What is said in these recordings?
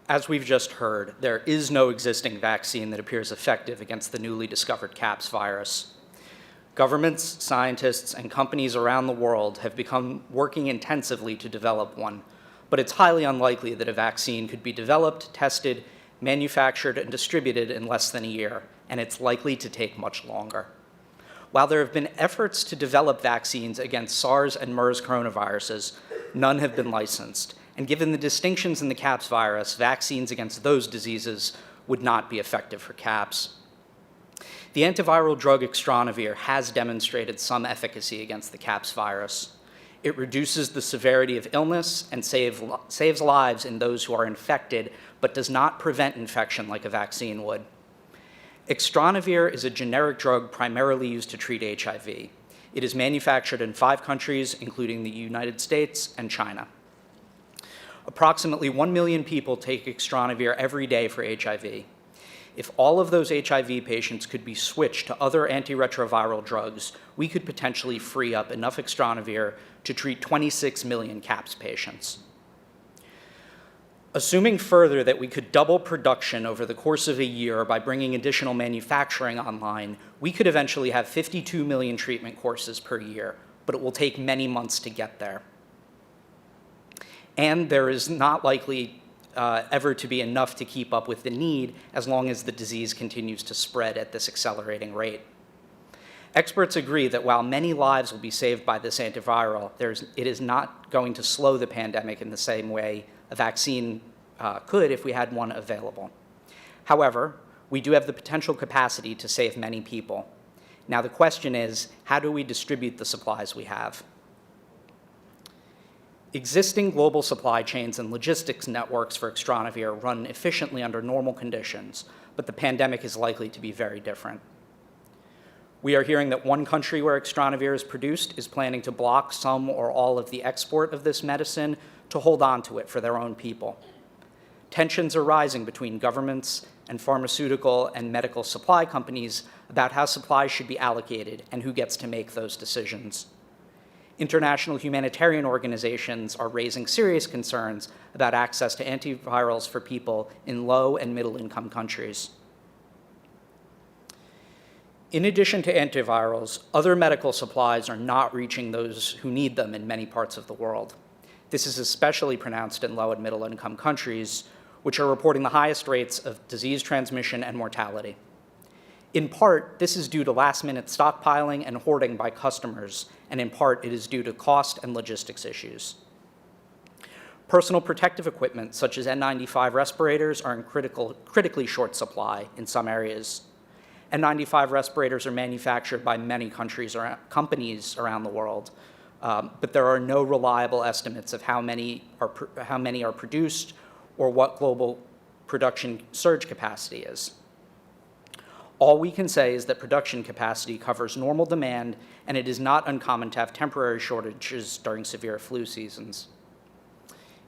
As we've just heard, there is no existing vaccine that appears effective against the newly discovered CAPS virus. Governments, scientists, and companies around the world have become working intensively to develop one, but it's highly unlikely that a vaccine could be developed, tested, manufactured, and distributed in less than a year, and it's likely to take much longer. While there have been efforts to develop vaccines against SARS and MERS coronaviruses, none have been licensed. And given the distinctions in the CAPS virus, vaccines against those diseases would not be effective for CAPS. The antiviral drug Extranavir has demonstrated some efficacy against the CAPS virus. It reduces the severity of illness and saves lives in those who are infected, but does not prevent infection like a vaccine would. Extranavir is a generic drug primarily used to treat HIV. It is manufactured in 5 countries, including the United States and China. Approximately 1 million people take Extranavir every day for HIV. If all of those HIV patients could be switched to other antiretroviral drugs, we could potentially free up enough Extranavir to treat 26 million CAPS patients. Assuming further that we could double production over the course of a year by bringing additional manufacturing online, we could eventually have 52 million treatment courses per year, but it will take many months to get there. And there is not likely ever to be enough to keep up with the need as long as the disease continues to spread at this accelerating rate. Experts agree that while many lives will be saved by this antiviral, it is not going to slow the pandemic in the same way a vaccine could if we had one available. However, we do have the potential capacity to save many people. Now the question is, how do we distribute the supplies we have? Existing global supply chains and logistics networks for Extranavir run efficiently under normal conditions, but the pandemic is likely to be very different. We are hearing that one country where Extranavir is produced is planning to block some or all of the export of this medicine to hold on to it for their own people. Tensions are rising between governments and pharmaceutical and medical supply companies about how supplies should be allocated and who gets to make those decisions. International humanitarian organizations are raising serious concerns about access to antivirals for people in low and middle-income countries. In addition to antivirals, other medical supplies are not reaching those who need them in many parts of the world. This is especially pronounced in low and middle-income countries, which are reporting the highest rates of disease transmission and mortality. In part, this is due to last-minute stockpiling and hoarding by customers, and in part, it is due to cost and logistics issues. Personal protective equipment, such as N95 respirators, are in critically short supply in some areas. N95 respirators are manufactured by many companies around the world, but there are no reliable estimates of how many are produced or what global production surge capacity is. All we can say is that production capacity covers normal demand, and it is not uncommon to have temporary shortages during severe flu seasons.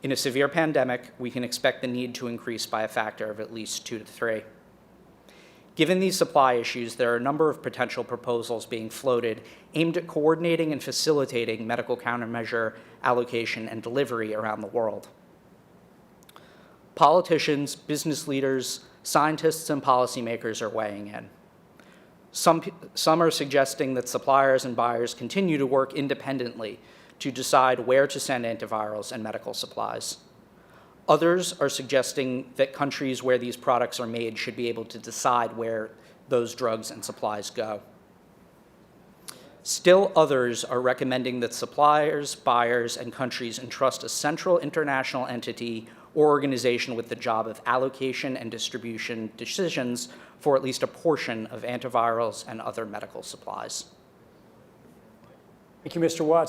In a severe pandemic, we can expect the need to increase by a factor of at least 2 to 3. Given these supply issues, there are a number of potential proposals being floated aimed at coordinating and facilitating medical countermeasure allocation and delivery around the world. Politicians, business leaders, scientists, and policymakers are weighing in. Some are suggesting that suppliers and buyers continue to work independently to decide where to send antivirals and medical supplies. Others are suggesting that countries where these products are made should be able to decide where those drugs and supplies go. Still others are recommending that suppliers, buyers, and countries entrust a central international entity or organization with the job of allocation and distribution decisions for at least a portion of antivirals and other medical supplies. Thank you, Mr. Watson.